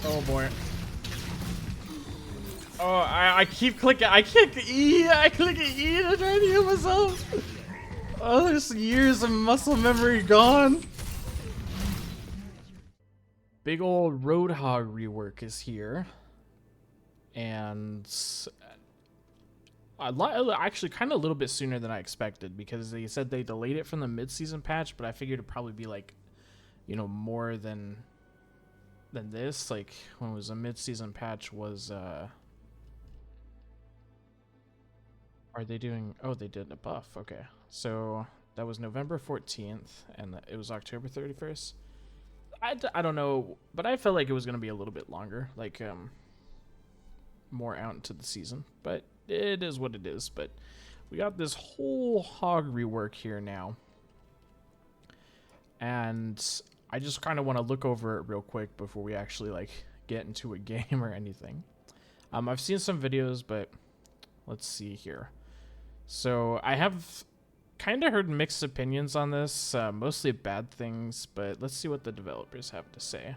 Oh boy. Oh, I keep clicking. I click E. I click E to try to heal myself. Oh, there's years of muscle memory gone. Big old Roadhog Rework is here. And actually kind of a little bit sooner than I expected, because they said they delayed it from the mid-season patch, but I figured it'd probably be like, you know, more than this. Like when it was a mid-season patch was are they doing, oh, they did a buff. Okay, so that was November 14th and it was October 31st. I don't know, but I felt like it was going to be a little bit longer, like more out into the season, but it is what it is. But we got this whole hog rework here now, and I just kind of want to look over it real quick before we actually like get into a game or anything. I've seen some videos, but let's see here. So I have kind of heard mixed opinions on this, mostly bad things, but let's see what the developers have to say.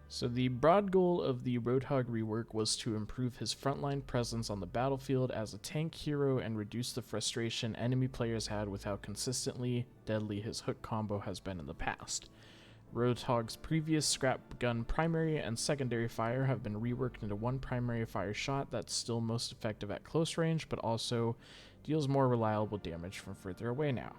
So the broad goal of the Roadhog rework was to improve his frontline presence on the battlefield as a tank hero and reduce the frustration enemy players had with how consistently deadly his hook combo has been in the past. Roadhog's previous scrap gun primary and secondary fire have been reworked into one primary fire shot that's still most effective at close range, but also deals more reliable damage from further away now.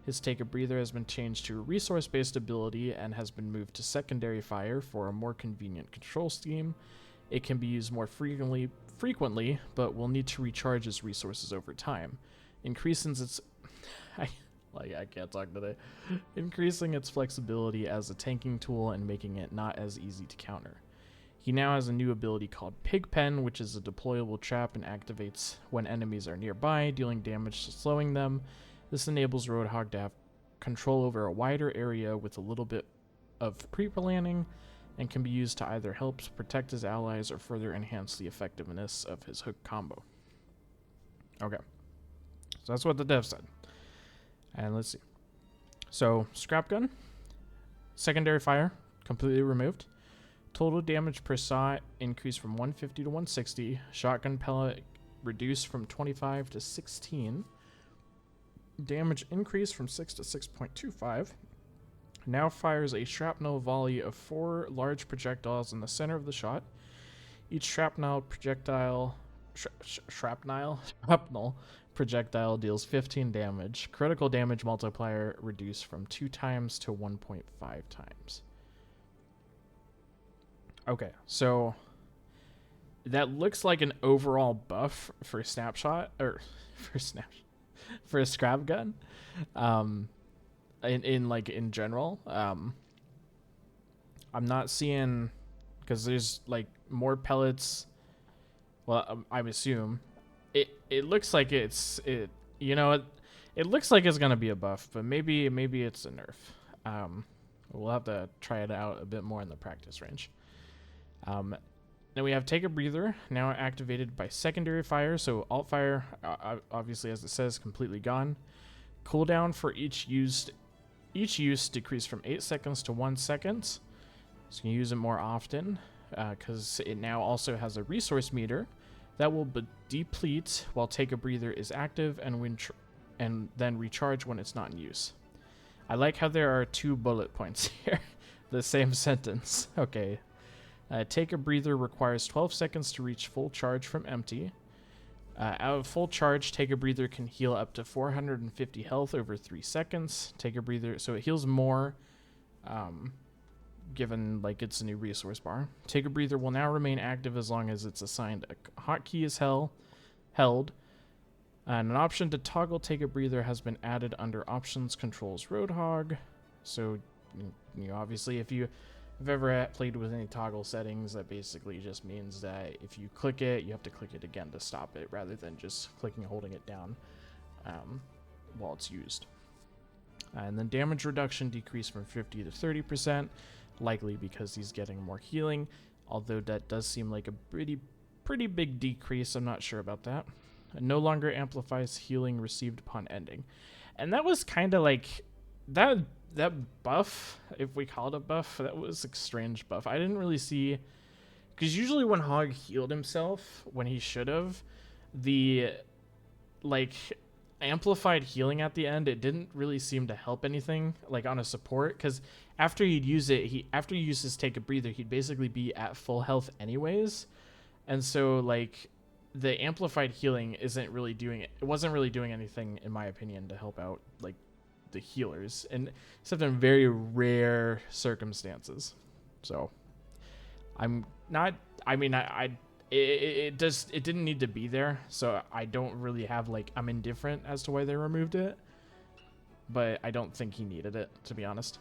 His Take a Breather has been changed to a resource-based ability and has been moved to secondary fire for a more convenient control scheme. It can be used more frequently, but will need to recharge its resources over time. Increasing its I can't talk today. Increasing its flexibility as a tanking tool and making it not as easy to counter. He now has a new ability called Pigpen, which is a deployable trap and activates when enemies are nearby, dealing damage to slowing them. This enables Roadhog to have control over a wider area with a little bit of pre-planning, and can be used to either help protect his allies or further enhance the effectiveness of his hook combo. Okay, so that's what the dev said. And let's see. So, scrap gun, secondary fire, completely removed. Total damage per shot increased from 150 to 160. Shotgun pellet reduced from 25 to 16. Damage increased from 6 to 6.25. Now fires a shrapnel volley of 4 large projectiles in the center of the shot. Each shrapnel projectile projectile deals 15 damage. Critical damage multiplier reduced from 2 times to 1.5 times. Okay, so that looks like an overall buff for snapshot, or for a scrap gun. In general, I'm not seeing, because there's like more pellets. Well, I assume it looks like it looks like it's gonna be a buff, but maybe it's a nerf. We'll have to try it out a bit more in the practice range. Then we have Take a Breather, now activated by secondary fire. So alt fire, obviously, as it says, completely gone. Cooldown for each use decreased from 8 seconds to 1 second. So you can use it more often, because it now also has a resource meter that will deplete while Take a Breather is active, and then recharge when it's not in use. I like how there are 2 bullet points here. The same sentence. Okay. Take a Breather requires 12 seconds to reach full charge from empty. Out of full charge, Take a Breather can heal up to 450 health over 3 seconds. Take a Breather, so it heals more, given like it's a new resource bar. Take a Breather will now remain active as long as it's assigned a hotkey is held. And an option to toggle Take a Breather has been added under Options Controls Roadhog. So, obviously, if you've ever played with any toggle settings, that basically just means that if you click it, you have to click it again to stop it, rather than just clicking and holding it down while it's used. And then damage reduction decreased from 50 to 30%, likely because he's getting more healing, although that does seem like a pretty big decrease. I'm not sure about that. It no longer amplifies healing received upon ending. And that was kind of like, that that buff, if we call it a buff, that was a strange buff. I didn't really see, because usually when Hog healed himself when he should have, the like amplified healing at the end, it didn't really seem to help anything like on a support, because after he'd use it, after he uses take a breather, he'd basically be at full health anyways. And so like the amplified healing isn't really doing it. It wasn't really doing anything in my opinion to help out like the healers, and except in very rare circumstances. So I'm not, I mean, it didn't need to be there, so I don't really have like, I'm indifferent as to why they removed it, but I don't think he needed it, to be honest.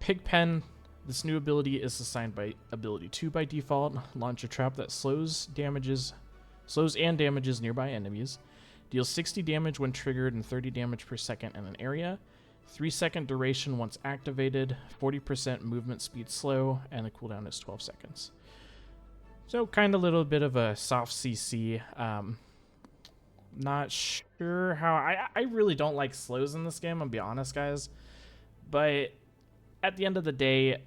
Pigpen, this new ability is assigned by ability 2 by default. Launch a trap that slows and damages nearby enemies. Deals 60 damage when triggered and 30 damage per second in an area. 3-second duration once activated. 40% movement speed slow, and the cooldown is 12 seconds. So kind of a little bit of a soft CC. Not sure how... I really don't like slows in this game, I'll be honest, guys. But at the end of the day,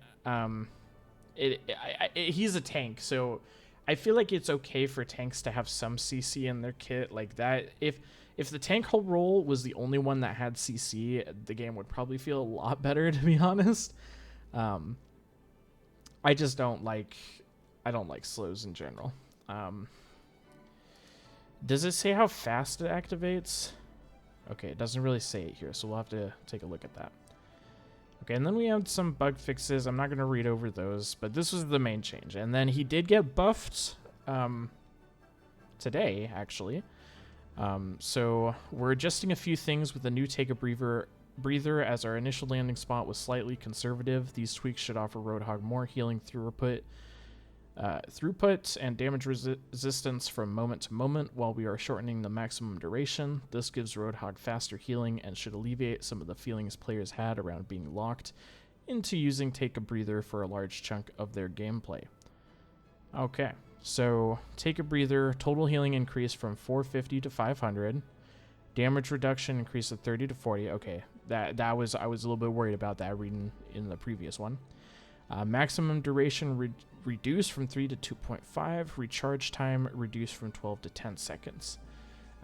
he's a tank, so I feel like it's okay for tanks to have some CC in their kit like that. If the tank whole role was the only one that had CC, the game would probably feel a lot better, to be honest. I just don't like... I don't like slows in general. Does it say how fast it activates? Okay, it doesn't really say it here, so we'll have to take a look at that. Okay, and then we have some bug fixes. I'm not going to read over those, but this was the main change. And then he did get buffed today, actually. So we're adjusting a few things with the new take a breather, as our initial landing spot was slightly conservative. These tweaks should offer Roadhog more healing throughput and damage resistance from moment to moment while we are shortening the maximum duration. This gives Roadhog faster healing and should alleviate some of the feelings players had around being locked into using take a breather for a large chunk of their gameplay. Okay, so take a breather, total healing increase from 450 to 500. Damage reduction increase of 30 to 40. Okay, I was a little bit worried about that reading in the previous one. Maximum duration reduced from 3 to 2.5. Recharge time reduced from 12 to 10 seconds.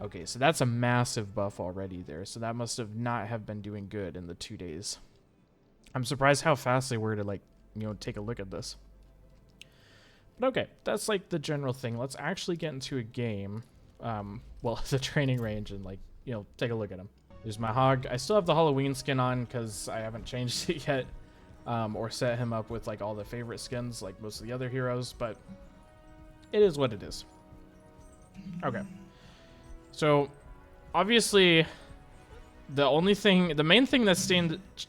Okay, so that's a massive buff already there. So that must have not have been doing good in the 2 days. I'm surprised how fast they were to, like, you know, take a look at this. But okay, that's like the general thing. Let's actually get into a game. Well, the training range, and, like, you know, take a look at him. There's my Hog. I still have the Halloween skin on because I haven't changed it yet. Or set him up with like all the favorite skins like most of the other heroes, but it is what it is. Okay, so obviously the main thing that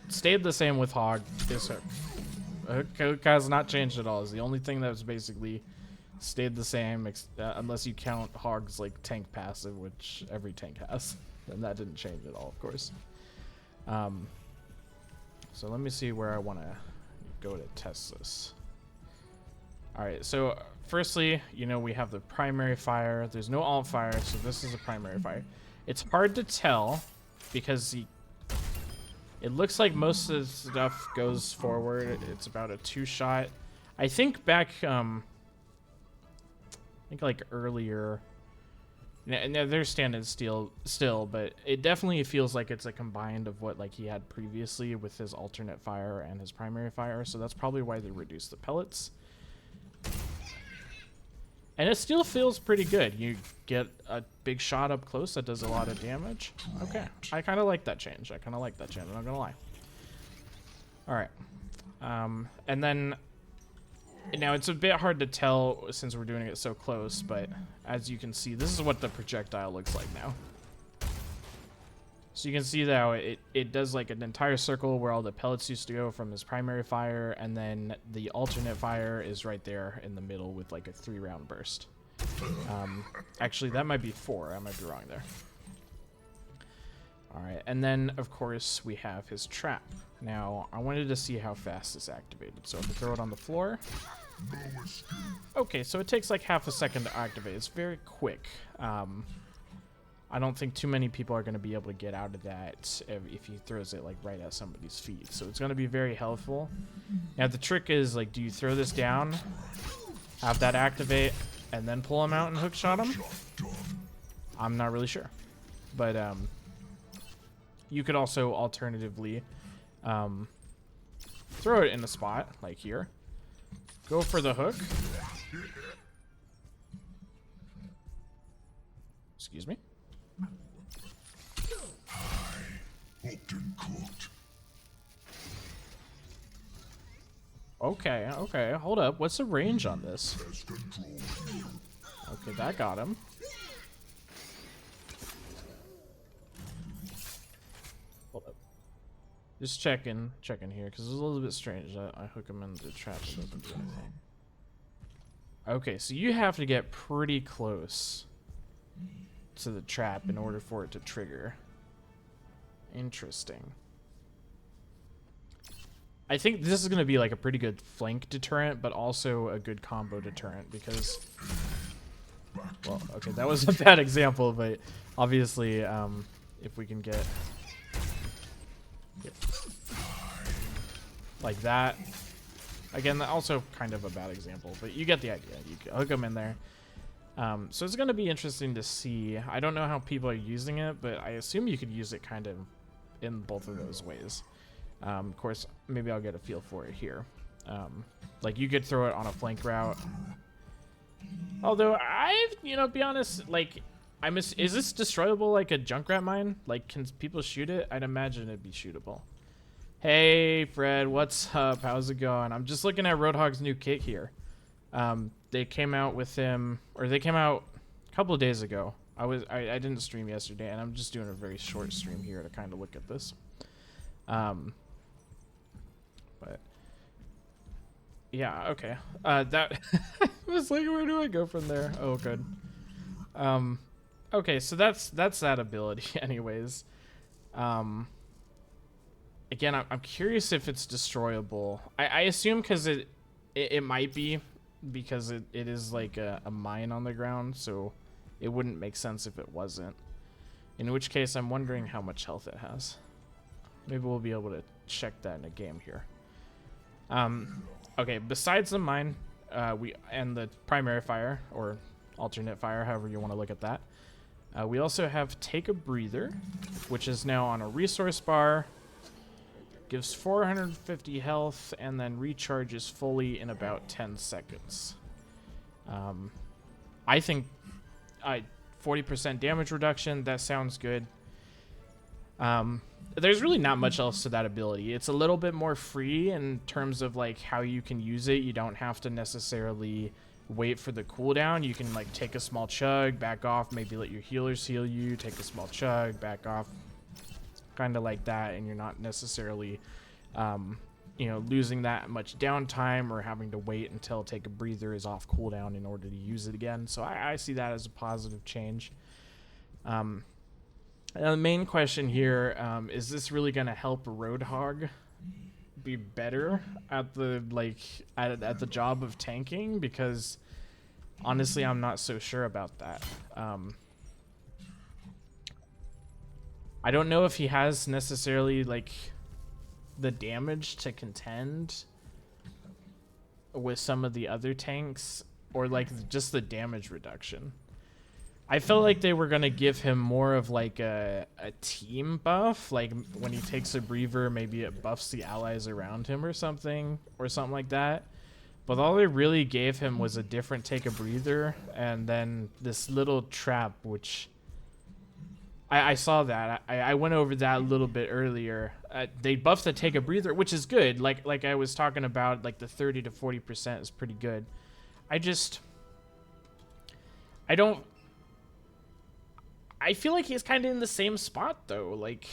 stayed the same with Hog is her has not changed at all. Is the only thing that was basically stayed the same, unless you count Hog's like tank passive, which every tank has, and that didn't change at all, of course. So let me see where I want to go to test this. All right, so firstly, you know, we have the primary fire. There's no alt fire, so this is a primary fire. It's hard to tell because it looks like most of the stuff goes forward. It's about a 2-shot. I think back, I think like earlier, and they're standing still, but it definitely feels like it's a combined of what like he had previously with his alternate fire and his primary fire. So that's probably why they reduced the pellets. And it still feels pretty good. You get a big shot up close that does a lot of damage. Okay, I kind of like that change. I'm not gonna lie. All right, and then. Now, it's a bit hard to tell since we're doing it so close, but as you can see, this is what the projectile looks like now. So you can see that it does like an entire circle where all the pellets used to go from his primary fire, and then the alternate fire is right there in the middle with like a 3-round burst. Actually, that might be 4. I might be wrong there. All right, and then, of course, we have his trap. Now, I wanted to see how fast it's activated. So if I throw it on the floor... Okay, so it takes like half a second to activate. It's very quick. I don't think too many people are going to be able to get out of that if he throws it like right at somebody's feet. So it's going to be very helpful. Now the trick is, like, do you throw this down, have that activate, and then pull him out and hook shot him? I'm not really sure. But you could also alternatively throw it in a spot like here. Go for the hook. Excuse me. Okay, okay, hold up. What's the range on this? Okay, that got him. Hold up. Just checking here, because it's a little bit strange. I hook him into the trap, it doesn't do anything. Okay, so you have to get pretty close to the trap in order for it to trigger. Interesting. I think this is going to be like a pretty good flank deterrent, but also a good combo deterrent because... Well, okay, that was a bad example, but obviously, if we can get like that. Again, also kind of a bad example, but you get the idea. You can hook them in there. So it's going to be interesting to see. I don't know how people are using it, but I assume you could use it kind of in both of those ways. Of course, maybe I'll get a feel for it here. Like you could throw it on a flank route. Although be honest, like is this destroyable like a Junkrat mine? Like, can people shoot it? I'd imagine it'd be shootable. Hey Fred, what's up? How's it going? I'm just looking at Roadhog's new kit here. They came out with him, or they came out a couple of days ago. I didn't stream yesterday, and I'm just doing a very short stream here to kind of look at this. But yeah, okay. That I was like, where do I go from there? Oh, good. Okay, so that's that ability, anyways. Again, I'm curious if it's destroyable. I assume because it might be, because it is like a mine on the ground, so it wouldn't make sense if it wasn't. In which case, I'm wondering how much health it has. Maybe we'll be able to check that in a game here. Okay, besides the mine, and the primary fire, or alternate fire, however you want to look at that, we also have Take a Breather, which is now on a resource bar. Gives 450 health and then recharges fully in about 10 seconds. I think 40% damage reduction, that sounds good. There's really not much else to that ability. It's a little bit more free in terms of like how you can use it. You don't have to necessarily wait for the cooldown. You can like take a small chug, back off, maybe let your healers heal you, take a small chug, back off. Kind of like that, and you're not necessarily losing that much downtime or having to wait until Take a Breather is off cooldown in order to use it again. So I see that as a positive change. And the main question here, is this really going to help Roadhog be better at the at the job of tanking? Because honestly, I'm not so sure about that. I don't know if he has necessarily like the damage to contend with some of the other tanks, or like just the damage reduction. I felt like they were gonna give him more of like a team buff, like when he takes a breather, maybe it buffs the allies around him or something like that. But all they really gave him was a different Take a Breather and then this little trap, which I saw that. I went over that a little bit earlier. They buffed the Take a Breather, which is good. Like I was talking about, like the 30 to 40% is pretty good. I feel like he's kind of in the same spot though. Like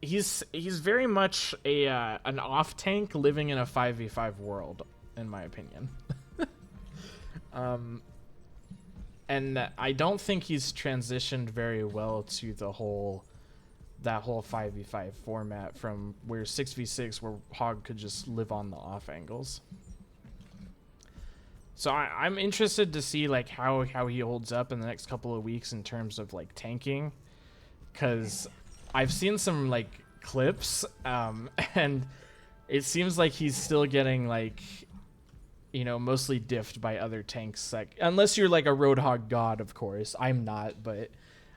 he's very much an off tank living in a 5v5 world, in my opinion. And I don't think he's transitioned very well to that whole 5v5 format from where 6v6, where Hog could just live on the off angles. So I'm interested to see like how he holds up in the next couple of weeks in terms of like tanking, because I've seen some like clips, and it seems like he's still getting like, you know, mostly diffed by other tanks. Like unless you're like a Roadhog god, of course. I'm not, but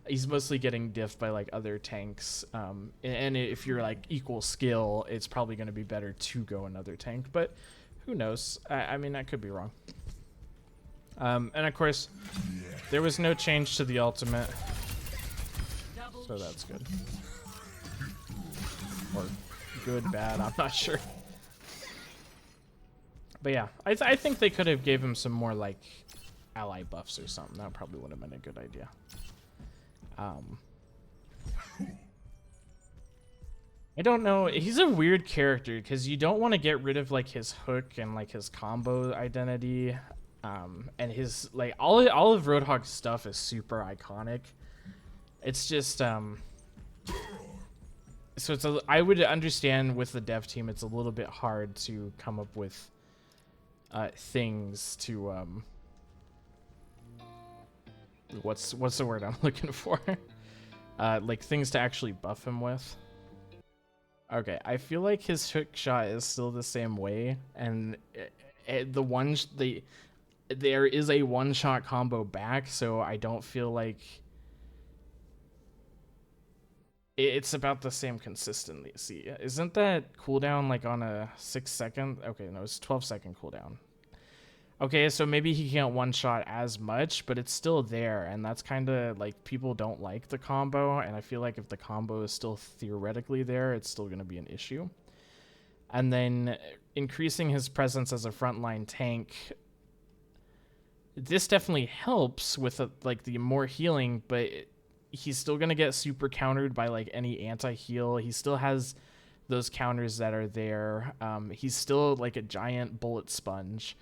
he's mostly getting diffed by like other tanks. And if you're like equal skill, it's probably going to be better to go another tank. But who knows? I mean, I could be wrong. And of course, there was no change to the ultimate, so that's good. Or good, bad, I'm not sure. But yeah, I think they could have gave him some more like ally buffs or something. That probably would have been a good idea. I don't know. He's a weird character because you don't want to get rid of like his hook and like his combo identity. And his like all of Roadhog's stuff is super iconic. It's just so it's I would understand with the dev team it's a little bit hard to come up with things to what's the word I'm looking for? Like things to actually buff him with. Okay, I feel like his hook shot is still the same way, and there is a one-shot combo back, so I don't feel like it's about the same consistency. Isn't that cooldown like on a 6-second? Okay, no, it's 12-second cooldown. Okay, so maybe he can't one-shot as much, but it's still there, and that's kind of like people don't like the combo, and I feel like if the combo is still theoretically there, it's still going to be an issue. And then increasing his presence as a frontline tank, this definitely helps with like the more healing, but he's still going to get super countered by like any anti-heal. He still has those counters that are there. He's still like a giant bullet sponge,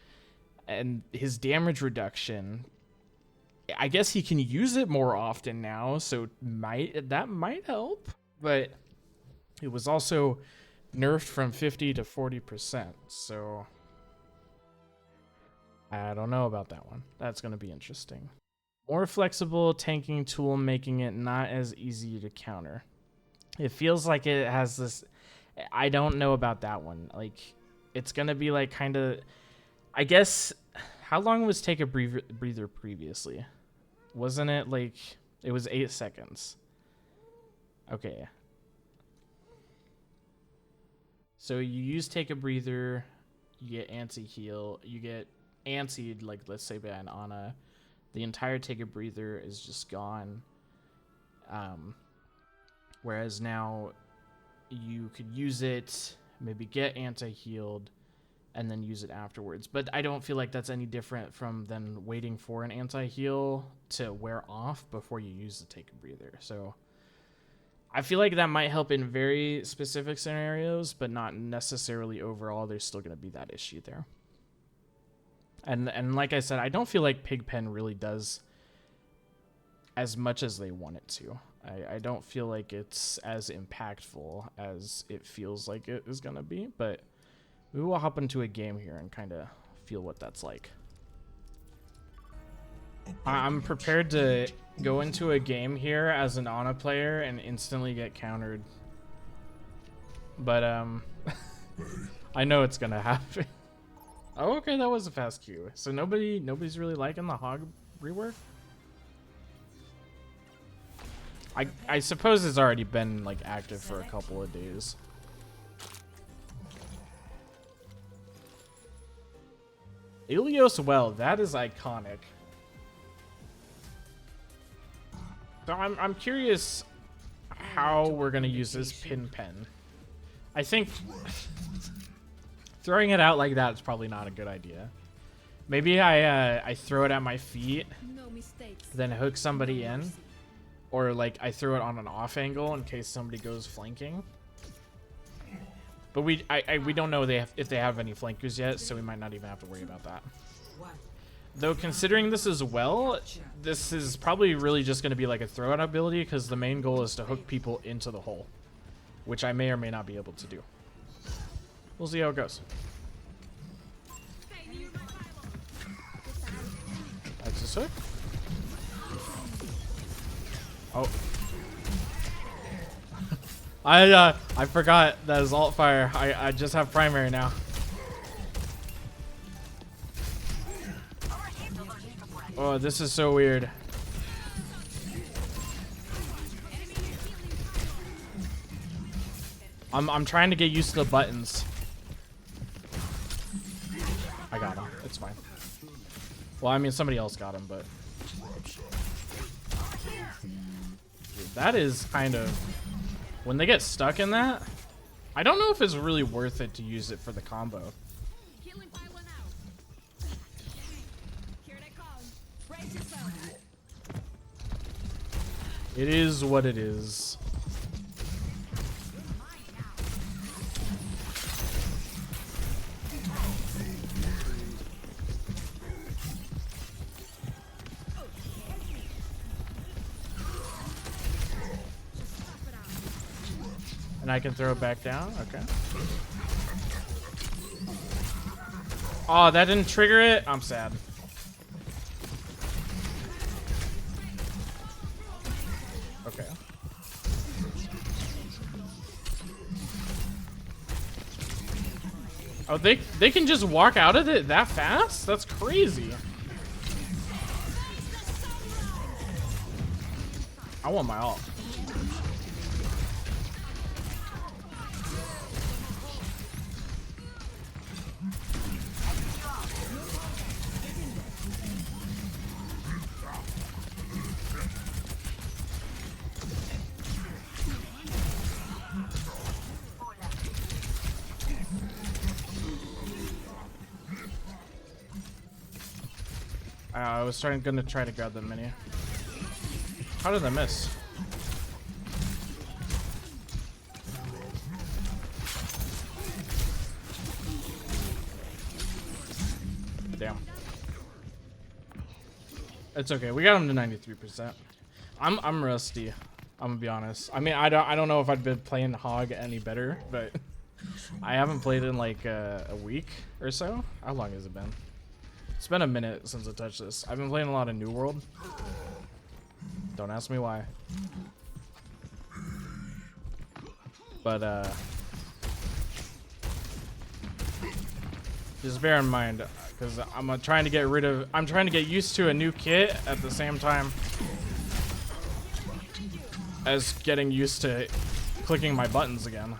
and his damage reduction, I guess he can use it more often now, so that might help, but it was also nerfed from 50 to 40%, so I don't know about that one. That's going to be interesting. More flexible tanking tool, making it not as easy to counter. It feels like it has this, I don't know about that one. Like, it's going to be like kind of, I guess, how long was Take a Breather previously? Wasn't it like, it was 8 seconds. Okay. So you use Take a Breather, you get anti-heal, you get antied, like let's say by an Ana. The entire Take a Breather is just gone. Whereas now you could use it, maybe get anti-healed, and then use it afterwards. But I don't feel like that's any different from than waiting for an anti-heal to wear off before you use the Take a Breather. So I feel like that might help in very specific scenarios, but not necessarily overall. There's still going to be that issue there. And like I said, I don't feel like Pigpen really does as much as they want it to. I don't feel like it's as impactful as it feels like it is going to be, but we will hop into a game here and kind of feel what that's like. I'm prepared to go into a game here as an Ana player and instantly get countered. But I know it's going to happen. Oh, okay, that was a fast queue. So nobody's really liking the hog rework? I suppose it's already been like active for a couple of days. Ilios Well, that is iconic. So I'm curious how we're gonna use this pin pen. I think throwing it out like that is probably not a good idea. Maybe I throw it at my feet, then hook somebody in, or like I throw it on an off angle in case somebody goes flanking. But we don't know if they have any flankers yet, so we might not even have to worry about that. Though considering this as well, this is probably really just going to be like a throw out ability because the main goal is to hook people into the hole, which I may or may not be able to do. We'll see how it goes. hook. Oh. I forgot that is alt fire. I just have primary now. Oh, this is so weird. I'm trying to get used to the buttons. I got him. It's fine. Well, I mean, somebody else got him, but dude, that is kind of when they get stuck in that. I don't know if it's really worth it to use it for the combo. It is what it is. And I can throw it back down? Okay. Oh, that didn't trigger it? I'm sad. Okay. Oh, they can just walk out of it that fast? That's crazy. I want my ult. I was gonna try to grab the mini. How did I miss? Damn. It's okay. We got him to 93%. I'm rusty. I'm gonna be honest. I mean, I don't know if I've been playing Hog any better, but I haven't played in like a week or so. How long has it been? It's been a minute since I touched this. I've been playing a lot of New World. Don't ask me why. But just bear in mind, because I'm trying to get used to a new kit at the same time as getting used to clicking my buttons again.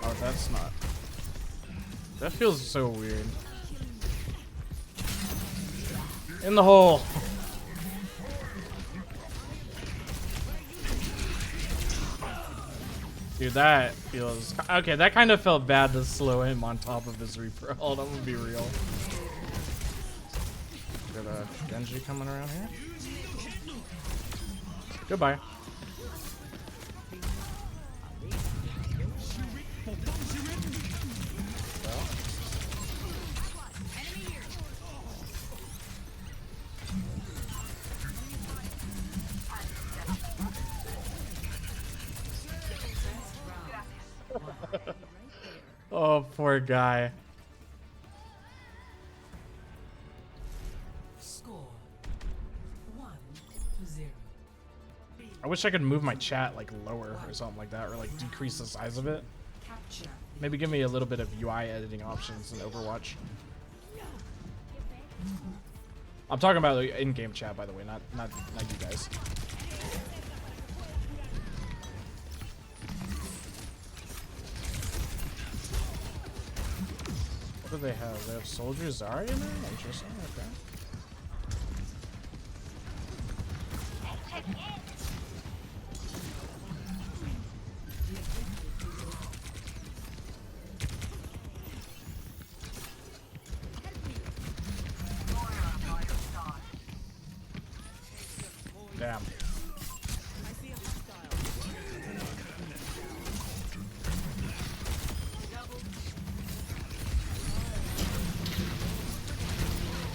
Oh, that's not. That feels so weird. In the hole. Dude, that feels... Okay, that kind of felt bad to slow him on top of his Reaper ult. I'm gonna be real. Got a Genji coming around here. Goodbye. Oh, poor guy. Score 1-0. I wish I could move my chat like lower or something like that, or like decrease the size of it. Maybe give me a little bit of UI editing options in Overwatch. I'm talking about like, in-game chat, by the way, not you guys. What do they have? They have Soldier Zarya in there? Interesting, okay. Damn.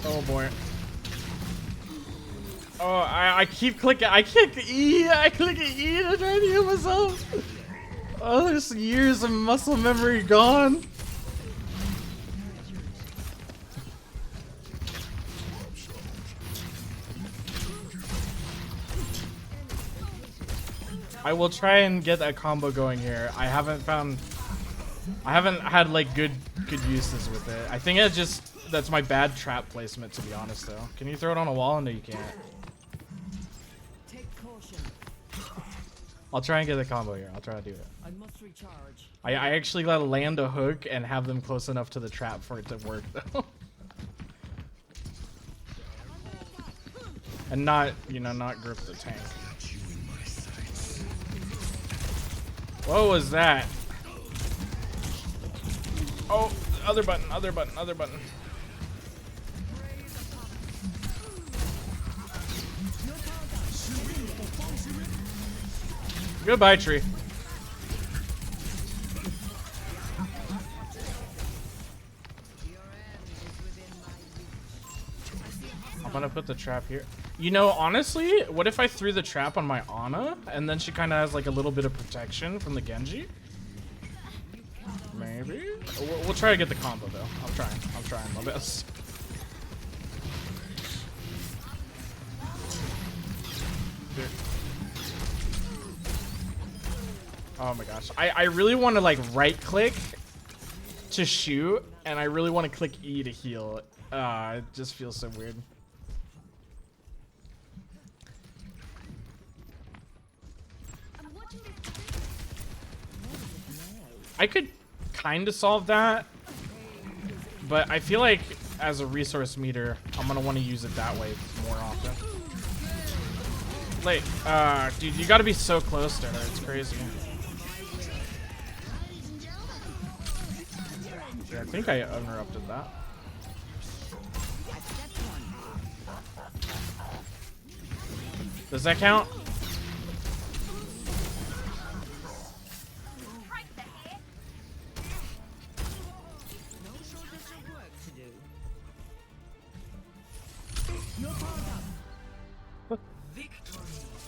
Oh boy. Oh, I keep clicking. I click E. I click E to try to heal myself. Oh, there's years of muscle memory gone. I will try and get a combo going here. I haven't had like good uses with it. I think that's my bad trap placement, to be honest though. Can you throw it on a wall? No, you can't. Take caution. I'll try and get a combo here. I'll try to do it. I must recharge. I actually gotta land a hook and have them close enough to the trap for it to work though. And not, not grip the tank. What was that? Oh, other button, other button, other button. Goodbye, tree. I'm gonna put the trap here. Honestly, what if I threw the trap on my Ana and then she kind of has like a little bit of protection from the Genji? Maybe. We'll try to get the combo though. I'm trying my best. Dude. Oh my gosh. I really want to like right click to shoot, and I really want to click E to heal. It just feels so weird. I could kind of solve that, but I feel like as a resource meter, I'm gonna want to use it that way more often. Like, dude, you gotta be so close to her. It's crazy. Yeah, I think I interrupted that. Does that count?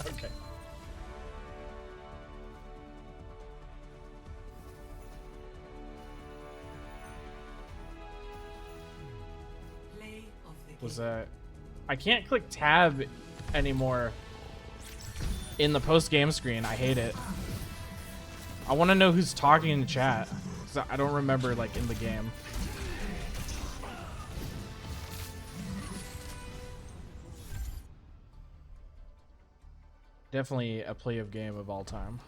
Okay. Was that? I can't click tab anymore in the post-game screen. I hate it. I want to know who's talking in the chat, 'cause I don't remember like in the game. Definitely a play of game of all time.